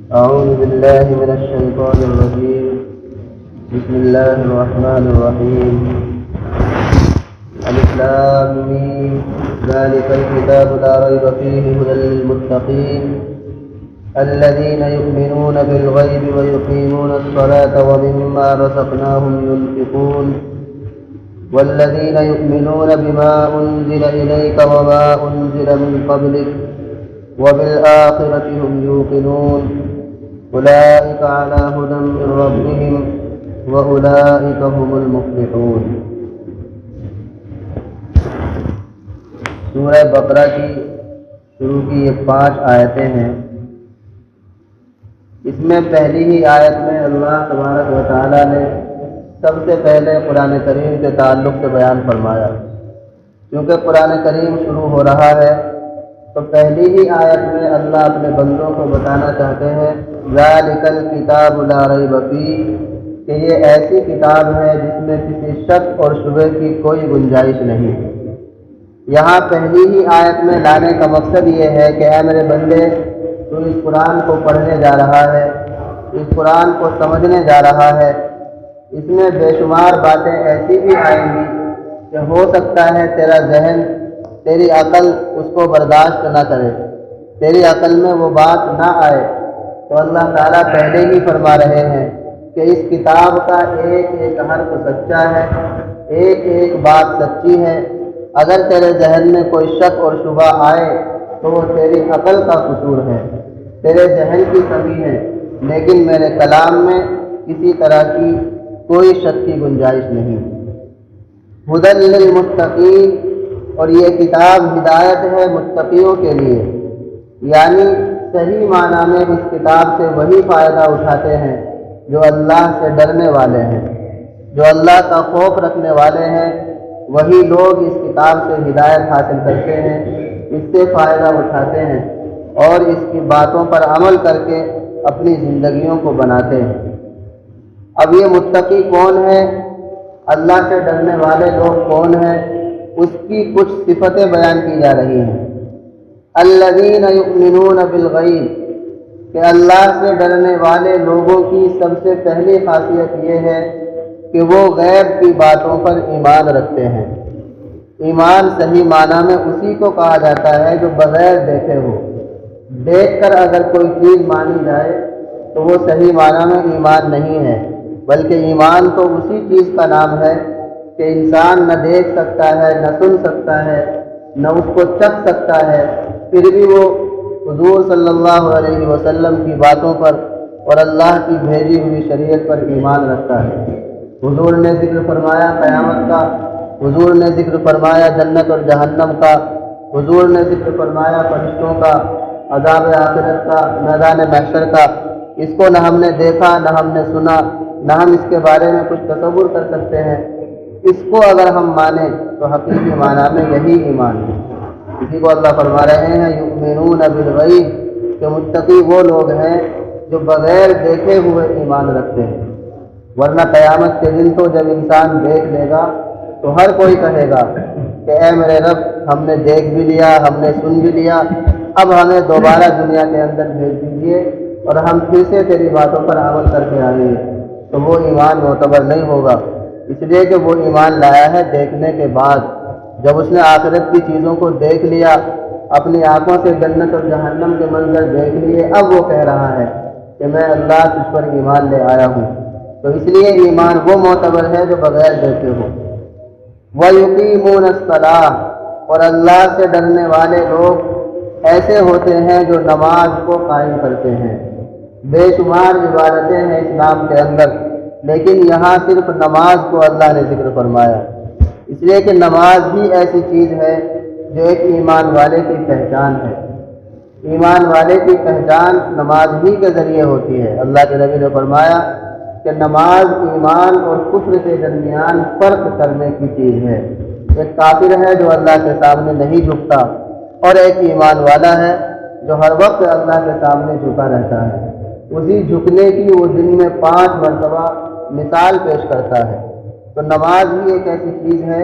أعوذ بالله من الشيطان الرجيم. بسم الله الرحمن الرحيم. ألف لام ميم. ذلك الكتاب لا ريب فيه هدى للمتقين الذين يؤمنون بالغيب ويقيمون الصلاة ومما رزقناهم ينفقون والذين يؤمنون بما أنزل إليك وما أنزل من قبلك وبالآخرة هم يوقنون أولئك على هدى من ربهم وأولئك هم المفلحون. سورہ بقرہ کی شروع کی یہ 5 آیتیں ہیں. اس میں پہلی ہی آیت میں اللہ تبارک و تعالیٰ نے سب سے پہلے قرآن کریم کے تعلق سے بیان فرمایا. کیونکہ قرآن کریم شروع ہو رہا ہے تو پہلی ہی آیت میں اللہ اپنے بندوں کو بتانا چاہتے ہیں ذالک الکتاب لا ریب فیہ، کہ یہ ایسی کتاب ہے جس میں کسی شک اور شبہ کی کوئی گنجائش نہیں. یہاں پہلی ہی آیت میں لانے کا مقصد یہ ہے کہ اے میرے بندے، تو اس قرآن کو پڑھنے جا رہا ہے، اس قرآن کو سمجھنے جا رہا ہے. اس میں بے شمار باتیں ایسی بھی آئیں گی کہ ہو سکتا ہے تیرا ذہن، تیری عقل اس کو برداشت نہ کرے، تیری عقل میں وہ بات نہ آئے. تو اللہ تعالیٰ پہلے ہی فرما رہے ہیں کہ اس کتاب کا ایک ایک حرف سچا ہے، ایک ایک بات سچی ہے. اگر تیرے ذہن میں کوئی شک اور شبہ آئے تو وہ تیری عقل کا قصور ہے، تیرے ذہن کی کمی ہے، لیکن میرے کلام میں کسی طرح کی کوئی شک کی گنجائش نہیں. ہدی للمتقین، اور یہ کتاب ہدایت ہے متقیوں کے لیے، یعنی صحیح معنی میں اس کتاب سے وہی فائدہ اٹھاتے ہیں جو اللہ سے ڈرنے والے ہیں، جو اللہ کا خوف رکھنے والے ہیں. وہی لوگ اس کتاب سے ہدایت حاصل کرتے ہیں، اس سے فائدہ اٹھاتے ہیں اور اس کی باتوں پر عمل کر کے اپنی زندگیوں کو بناتے ہیں. اب یہ متقی کون ہے، اللہ سے ڈرنے والے لوگ کون ہیں، اس کی کچھ صفتیں بیان کی جا رہی ہیں. الذین یؤمنون بالغیب، کہ اللہ سے ڈرنے والے لوگوں کی سب سے پہلی خاصیت یہ ہے کہ وہ غیب کی باتوں پر ایمان رکھتے ہیں. ایمان صحیح معنی میں اسی کو کہا جاتا ہے جو بغیر دیکھے ہو. دیکھ کر اگر کوئی چیز مانی جائے تو وہ صحیح معنی میں ایمان نہیں ہے، بلکہ ایمان تو اسی چیز کا نام ہے کہ انسان نہ دیکھ سکتا ہے، نہ سن سکتا ہے، نہ اس کو چکھ سکتا ہے، پھر بھی وہ حضور صلی اللہ علیہ وسلم کی باتوں پر اور اللہ کی بھیجی ہوئی شریعت پر ایمان رکھتا ہے. حضور نے ذکر فرمایا قیامت کا، حضور نے ذکر فرمایا جنت اور جہنم کا، حضور نے ذکر فرمایا فرشتوں کا، عذاب آخرت کا، میدان محشر کا. اس کو نہ ہم نے دیکھا، نہ ہم نے سنا، نہ ہم اس کے بارے میں کچھ تصور کر سکتے ہیں. اس کو اگر ہم مانیں تو حقیقی معنی میں یہی ایمان ہے. اسی کو اللہ فرما رہے ہیں یؤمنون بالغیب، کہ متقی وہ لوگ ہیں جو بغیر دیکھے ہوئے ایمان رکھتے ہیں. ورنہ قیامت کے دن تو جب انسان دیکھ لے گا تو ہر کوئی کہے گا کہ اے میرے رب، ہم نے دیکھ بھی لیا، ہم نے سن بھی لیا، اب ہمیں دوبارہ دنیا کے اندر بھیج دیجیے اور ہم پھر سے تیری باتوں پر عمل کر کے آئیں گے. تو وہ ایمان معتبر نہیں ہوگا، اس لیے کہ وہ ایمان لایا ہے دیکھنے کے بعد. جب اس نے آخرت کی چیزوں کو دیکھ لیا، اپنی آنکھوں سے جنت اور جہنم کے منظر دیکھ لیے، اب وہ کہہ رہا ہے کہ میں اللہ تجھ پر ایمان لے آیا ہوں. تو اس لیے ایمان وہ معتبر ہے جو بغیر دیکھے ہو. وَيُقِيمُونَ الصَّلَاةَ، اور اللہ سے ڈرنے والے لوگ ایسے ہوتے ہیں جو نماز کو قائم کرتے ہیں. بے شمار عبادتیں ہیں اسلام کے اندر، لیکن یہاں صرف نماز کو اللہ نے ذکر فرمایا، اس لیے کہ نماز ہی ایسی چیز ہے جو ایک ایمان والے کی پہچان ہے. ایمان والے کی پہچان نماز ہی کے ذریعے ہوتی ہے. اللہ کے نبی نے فرمایا کہ نماز ایمان اور کفر کے درمیان فرق کرنے کی چیز ہے. ایک کافر ہے جو اللہ کے سامنے نہیں جھکتا، اور ایک ایمان والا ہے جو ہر وقت اللہ کے سامنے جھکا رہتا ہے. اسی جھکنے کی وہ دن میں 5 مرتبہ مثال پیش کرتا ہے. تو نماز بھی ایک ایسی چیز ہے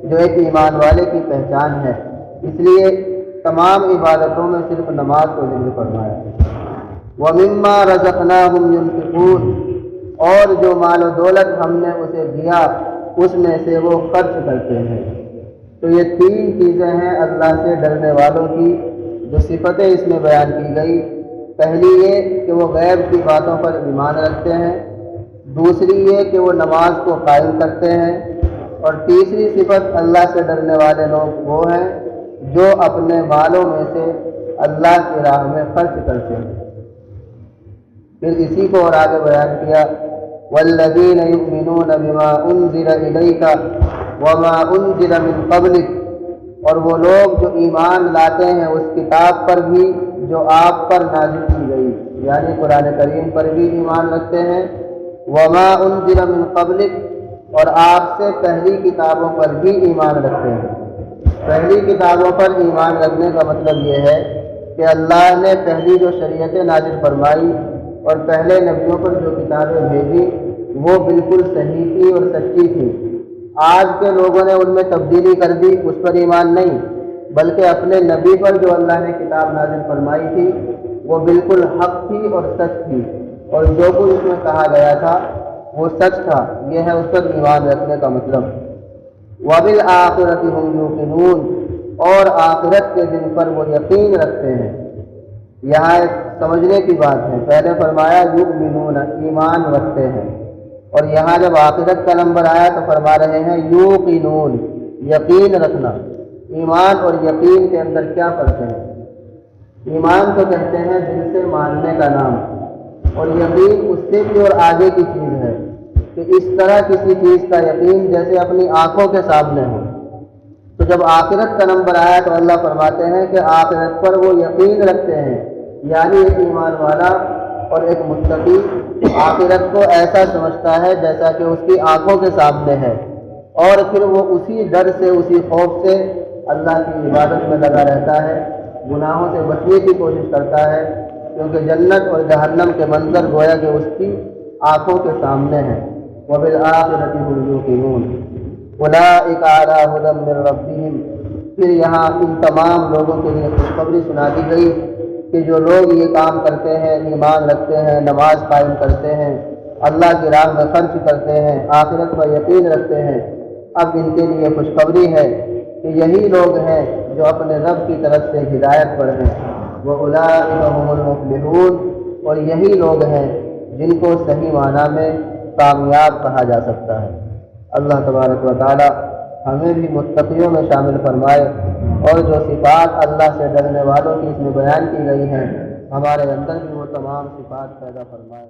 جو ایک ایمان والے کی پہچان ہے. اس لیے تمام عبادتوں میں صرف نماز کو ذکر فرمایا. وَمِمَّا رَزَقْنَاهُمْ يُنْفِقُونَ، اور جو مال و دولت ہم نے اسے دیا اس میں سے وہ خرچ کرتے ہیں۔ تو یہ تین چیزیں ہیں اللہ سے ڈرنے والوں کی جو صفتیں اس میں بیان کی گئی۔ پہلی یہ کہ وہ غیب کی باتوں پر ایمان رکھتے ہیں، دوسری یہ کہ وہ نماز کو قائم کرتے ہیں، اور تیسری صفت اللہ سے ڈرنے والے لوگ وہ ہیں جو اپنے مالوں میں سے اللہ کی راہ میں خرچ کرتے ہیں۔ پھر اسی کو اور آگے بیان کیا، والذین یؤمنون بما انزل الیک وما انزل من قبلک، اور وہ لوگ جو ایمان لاتے ہیں اس کتاب پر بھی جو آپ پر نازل کی گئی، یعنی قرآن کریم پر بھی ایمان رکھتے ہیں، وما انزل من قبلک، اور آپ سے پہلی کتابوں پر بھی ایمان رکھتے ہیں۔ پہلی کتابوں پر ایمان رکھنے کا مطلب یہ ہے کہ اللہ نے پہلی جو شریعتیں نازل فرمائی اور پہلے نبیوں پر جو کتابیں بھیجی وہ بالکل صحیح تھی اور سچی تھی۔ آج کے لوگوں نے ان میں تبدیلی کر دی، اس پر ایمان نہیں، بلکہ اپنے نبی پر جو اللہ نے کتاب نازل فرمائی تھی وہ بالکل حق تھی اور سچ تھی، اور جو کچھ اس میں کہا گیا تھا وہ سچ تھا۔ یہ ہے اس پر ایمان رکھنے کا مطلب۔ وَبِالْآخِرَةِ هُمْ يُوقِنُونَ، اور آخرت کے دن پر وہ یقین رکھتے ہیں۔ یہاں ایک سمجھنے کی بات ہے، پہلے فرمایا یؤمنون، ایمان رکھتے ہیں، اور یہاں جب آخرت کا نمبر آیا تو فرما رہے ہیں یوقنون، یقین رکھنا۔ ایمان اور یقین کے اندر کیا فرق ہے؟ ایمان تو کہتے ہیں دل سے ماننے کا نام، اور یقین اس سے بھی اور آگے کی چیز ہے کہ اس طرح کسی چیز کا یقین جیسے اپنی آنکھوں کے سامنے ہو۔ تو جب آخرت کا نمبر آیا تو اللہ فرماتے ہیں کہ آخرت پر وہ یقین رکھتے ہیں، یعنی ایک ایمان والا اور ایک متقی آخرت کو ایسا سمجھتا ہے جیسا کہ اس کی آنکھوں کے سامنے ہے، اور پھر وہ اسی ڈر سے، اسی خوف سے اللہ کی عبادت میں لگا رہتا ہے، گناہوں سے بچنے کی کوشش کرتا ہے، کیونکہ جنت اور جہنم کے منظر گویا کہ اس کی آنکھوں کے سامنے ہے۔ وَبِالْآخِرَةِ هُمْ يُوقِنُونَ أُولَٰئِكَ عَلَىٰ هُدًى مِّن رَّبِّهِمْ۔ پھر یہاں ان تمام لوگوں کے لیے خوشخبری سنا دی گئی کہ جو لوگ یہ کام کرتے ہیں، ایمان رکھتے ہیں، نماز قائم کرتے ہیں، اللہ کی راہ میں خرچ کرتے ہیں، آخرت پر یقین رکھتے ہیں، اب ان کے لیے خوشخبری ہے کہ یہی لوگ ہیں جو اپنے رب کی طرف سے ہدایت پر ہیں۔ وَأُولَٰئِكَ هُمُ الْمُفْلِحُونَ، اور یہی لوگ ہیں جن کو صحیح معنی میں کامیاب کہا جا سکتا ہے۔ اللہ تبارک و تعالی ہمیں بھی متقیوں میں شامل فرمائے، اور جو صفات اللہ سے ڈرنے والوں کی اس میں بیان کی گئی ہیں ہمارے اندر بھی وہ تمام صفات پیدا فرمائے۔